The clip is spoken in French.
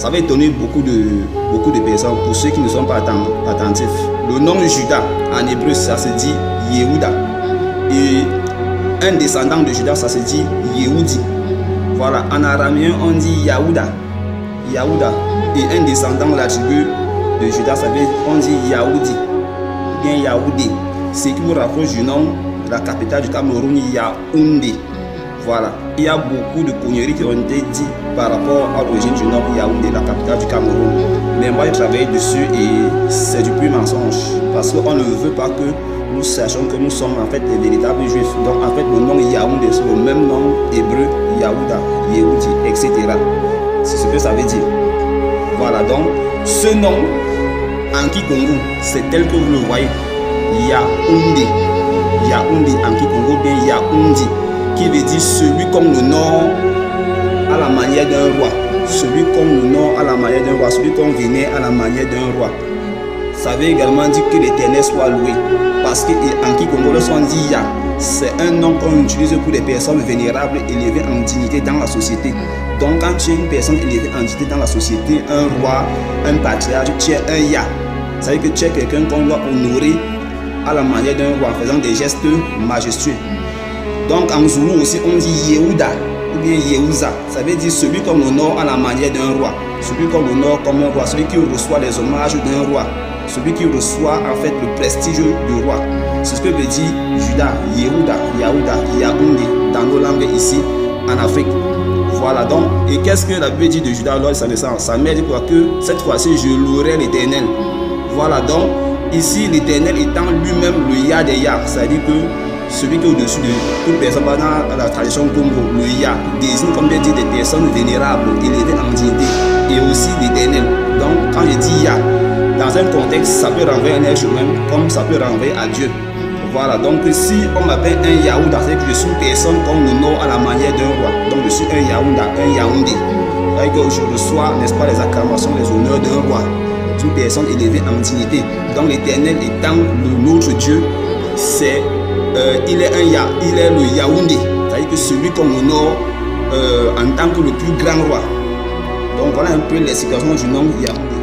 Ça va étonner beaucoup de personnes, pour ceux qui ne sont pas attentifs. Le nom Juda, en hébreu, ça se dit Yehuda. Et un descendant de Juda, ça se dit Yehudi. Voilà, en araméen, on dit Yahuda. Yahuda. Et un descendant de la tribu de Juda, on dit Yaoudi. Bien Yaoudi. Ce qui nous rapproche du nom de la capitale du Cameroun, Yaoundé. Voilà. Il y a beaucoup de conneries qui ont été dites par rapport à l'origine du nom Yaoundé, la capitale du Cameroun. Mais moi, j'ai travaillé dessus et c'est du pur mensonge. Parce qu'on ne veut pas que nous sachions que nous sommes en fait des véritables juifs. Donc en fait, le nom Yaoundé, c'est le même nom hébreu, Yaouda, Yehoudi, etc. C'est ce que ça veut dire. Voilà, donc ce nom, en Kikongo, c'est tel que vous le voyez. Yaoundé. Yaoundé, en Kikongo, bien Yaoundi, qui veut dire celui comme le nom à la manière d'un roi. Celui comme le nom à la manière d'un roi. Celui qu'on venait à la manière d'un roi. Ça veut également dire que l'Éternel soit loué. Parce qu'en Kikongo, lorsqu'on dit Ya, c'est un nom qu'on utilise pour des personnes vénérables, élevées en dignité dans la société. Donc quand tu es une personne élevée en dignité dans la société, un roi, un patriarche, tu es un Ya. Ça veut dire que tu es quelqu'un qu'on doit honorer à la manière d'un roi, en faisant des gestes majestueux. Donc en Zoulou aussi, on dit Yehuda ou bien Yehuza. Ça veut dire celui qu'on honore à la manière d'un roi. Celui qu'on honore comme un roi. Celui qui reçoit les hommages d'un roi. Celui qui reçoit en fait le prestige du roi. C'est ce que veut dire Juda, Yehuda, Yaouda, Yaoundé dans nos langues ici en Afrique. Voilà donc. Et qu'est-ce que la Bible dit de Juda lors de sa naissance? Sa mère dit quoi? Que cette fois-ci je louerai l'Éternel. Voilà donc. Ici l'Éternel étant lui-même le Ya des Ya. C'est-à-dire que celui qui est au-dessus de toute personne dans la tradition Congo, le Ya, désigne comme bien dit des personnes vénérables, élevées en dignité, et aussi l'Éternel. Donc quand je dis Ya, dans un contexte, ça peut renvoyer à un être humain comme ça peut renvoyer à Dieu. Voilà, donc si on m'appelle un Yaouda, c'est que je suis une personne qu'on honore à la manière d'un roi. Donc je suis un Yaouda, un Yaoundé. C'est-à-dire que je reçois, n'est-ce pas, les acclamations, les honneurs d'un roi. C'est une personne élevée en dignité. Donc l'Éternel étant notre Dieu, c'est il est un Ya, il est le Yaoundé. C'est-à-dire que celui qu'on honore en tant que le plus grand roi. Donc voilà un peu les situations du nom Yaoundé.